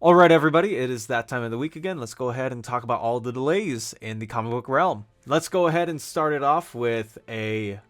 All right, everybody, it is that time of the week again. Let's go ahead and talk about all the delays in the comic book realm. Let's go ahead and start it off with a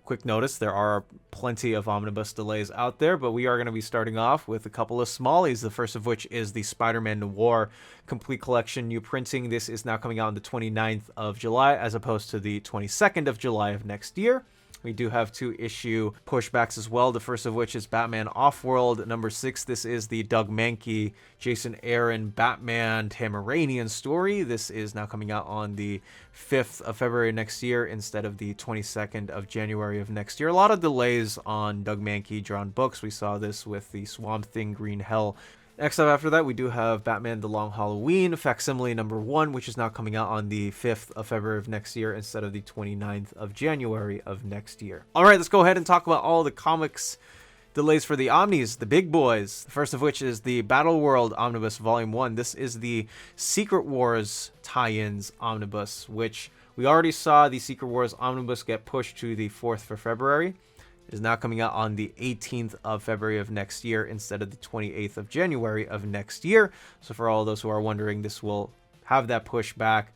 quick notice. There are plenty of omnibus delays out there, but we are going to be starting off with a couple of smallies. The first of which is the Spider-Man Noir Complete Collection new printing. This is now coming out on the 29th of July as opposed to the 22nd of July of next year. We do have 2-issue pushbacks as well. The first of which is Batman Offworld number 6. This is the Doug Mahnke, Jason Aaron, Batman Tamaranian story. This is now coming out on the 5th of February next year instead of the 22nd of January of next year. A lot of delays on Doug Mahnke drawn books. We saw this with the Swamp Thing Green Hell. Next up after that, we do have Batman The Long Halloween, facsimile number 1, which is now coming out on the 5th of February of next year instead of the 29th of January of next year. All right, let's go ahead and talk about all the comics delays for the Omnis, the big boys. The first of which is the Battle World Omnibus Volume 1. This is the Secret Wars tie-ins Omnibus, which we already saw the Secret Wars Omnibus get pushed to the 4th for February. It is now coming out on the 18th of February of next year instead of the 28th of January of next year. So for all those who are wondering, this will have that push back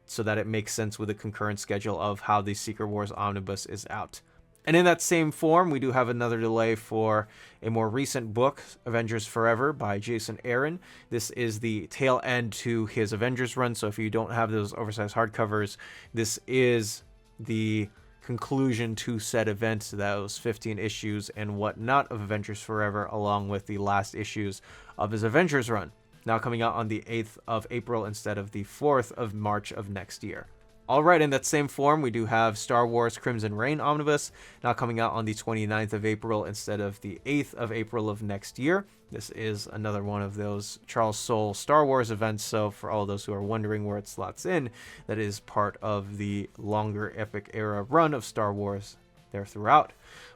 so that it makes sense with the concurrent schedule of how the Secret Wars Omnibus is out. And in that same form, we do have another delay for a more recent book, Avengers Forever by Jason Aaron. This is the tail end to his Avengers run, so if you don't have those oversized hardcovers, this is the conclusion to said events, those 15 issues and whatnot of Avengers Forever, along with the last issues of his Avengers run. Now coming out on the 8th of April instead of the 4th of March of next year. Alright, in that same form, we do have Star Wars Crimson Reign Omnibus, now coming out on the 29th of April instead of the 8th of April of next year. This is another one of those Charles Soule Star Wars events, so for all those who are wondering where it slots in, that is part of the longer epic era run of Star Wars there throughout.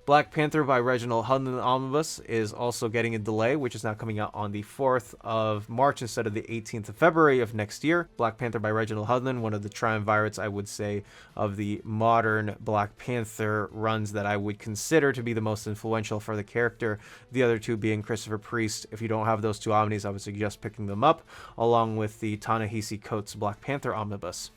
Black Panther by Reginald Hudlin Omnibus is also getting a delay, which is now coming out on the 4th of March instead of the 18th of February of next year. Black Panther by Reginald Hudlin, one of the triumvirates, I would say, of the modern Black Panther runs that I would consider to be the most influential for the character. The other two being Christopher Priest. If you don't have those two omnis, I would suggest picking them up, along with the Ta-Nehisi Coates Black Panther Omnibus.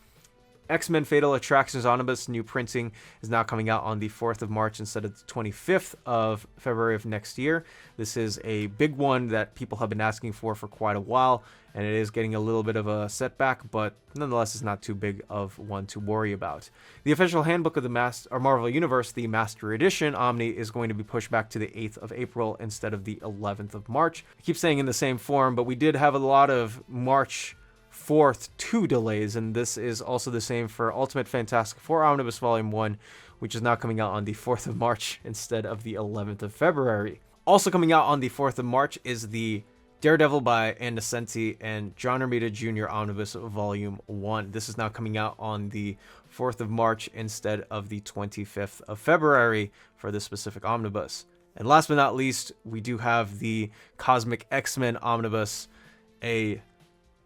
X-Men Fatal Attractions Omnibus new printing is now coming out on the 4th of March instead of the 25th of February of next year. This is a big one that people have been asking for quite a while, and it is getting a little bit of a setback, but nonetheless it's not too big of one to worry about. The official handbook of the Marvel Universe, the Master Edition Omni, is going to be pushed back to the 8th of April instead of the 11th of March. I keep saying in the same form, but we did have a lot of March 4th 2 delays, and this is also the same for Ultimate Fantastic Four Omnibus Volume 1, which is now coming out on the 4th of March instead of the 11th of February. Also coming out on the 4th of March is the Daredevil by Ann Nocenti and John Romita Jr. Omnibus Volume 1. This is now coming out on the 4th of March instead of the 25th of February for this specific omnibus. And last but not least, we do have the Cosmic X-Men Omnibus, a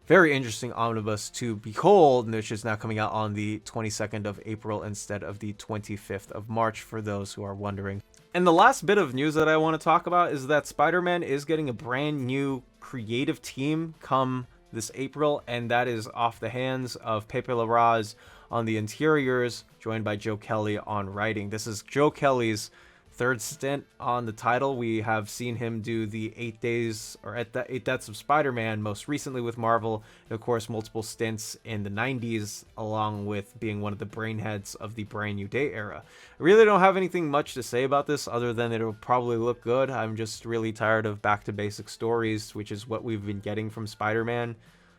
very interesting omnibus to behold, which is now coming out on the 22nd of April instead of the 25th of March for those who are wondering. And the last bit of news that I want to talk about is that Spider-Man is getting a brand new creative team come this April, and that is off the hands of Pepe Larraz on the interiors, joined by Joe Kelly on writing. This is Joe Kelly's third stint on the title. We have seen him do the 8 Days, or at the 8 Deaths of Spider-Man, most recently with Marvel, and of course multiple stints in the 90s, along with being one of the brainheads of the Brand New Day era. I really don't have anything much to say about this other than it'll probably look good. I'm just really tired of back to basic stories, which is what we've been getting from Spider-Man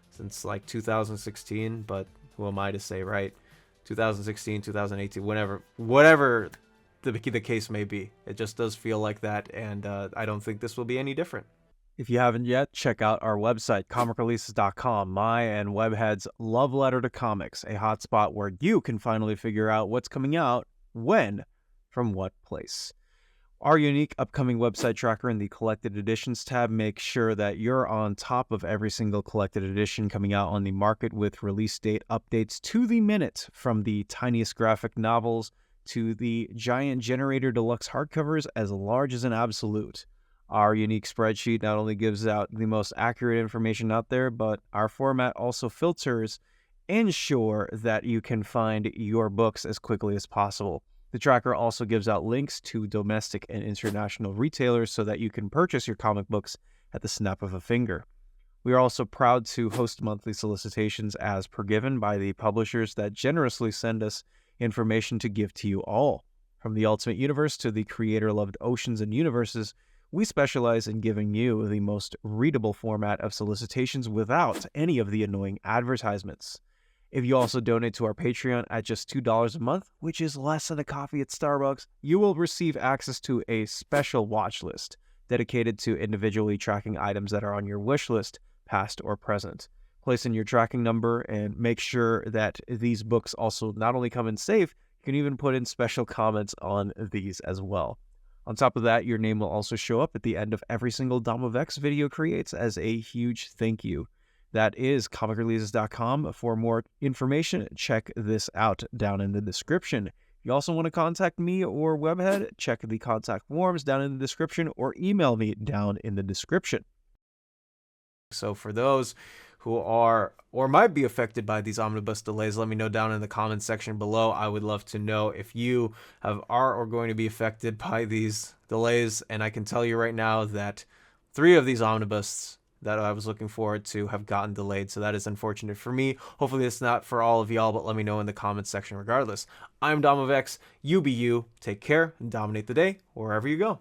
since like 2016, but who am I to say, right? 2016, 2018, whatever the case may be. It just does feel like that, and I don't think this will be any different. If you haven't yet, check out our website, comicreleases.com, my and Webhead's love letter to comics, a hotspot where you can finally figure out what's coming out, when, from what place. Our unique upcoming website tracker in the Collected Editions tab makes sure that you're on top of every single collected edition coming out on the market, with release date updates to the minute, from the tiniest graphic novels to the giant Generator Deluxe hardcovers as large as an absolute. Our unique spreadsheet not only gives out the most accurate information out there, but our format also filters ensure that you can find your books as quickly as possible. The tracker also gives out links to domestic and international retailers so that you can purchase your comic books at the snap of a finger. We are also proud to host monthly solicitations as per given by the publishers that generously send us information to give to you all. From the Ultimate Universe to the creator-loved Oceans and Universes, we specialize in giving you the most readable format of solicitations without any of the annoying advertisements. If you also donate to our Patreon at just $2 a month, which is less than a coffee at Starbucks, you will receive access to a special watch list dedicated to individually tracking items that are on your wish list, past or present. Place in your tracking number and make sure that these books also not only come in safe, you can even put in special comments on these as well. On top of that, your name will also show up at the end of every single Dom of X video creates as a huge thank you. That is comicreleases.com. For more information, check this out down in the description. If you also want to contact me or Webhead, check the contact forms down in the description or email me down in the description. So for those who are or might be affected by these omnibus delays, let me know down in the comments section below. I would love to know if you are or going to be affected by these delays. And I can tell you right now that 3 of these omnibus that I was looking forward to have gotten delayed, so that is unfortunate for me. Hopefully it's not for all of y'all, but let me know in the comments section regardless. I'm Dom of X, you be you, take care, and dominate the day wherever you go.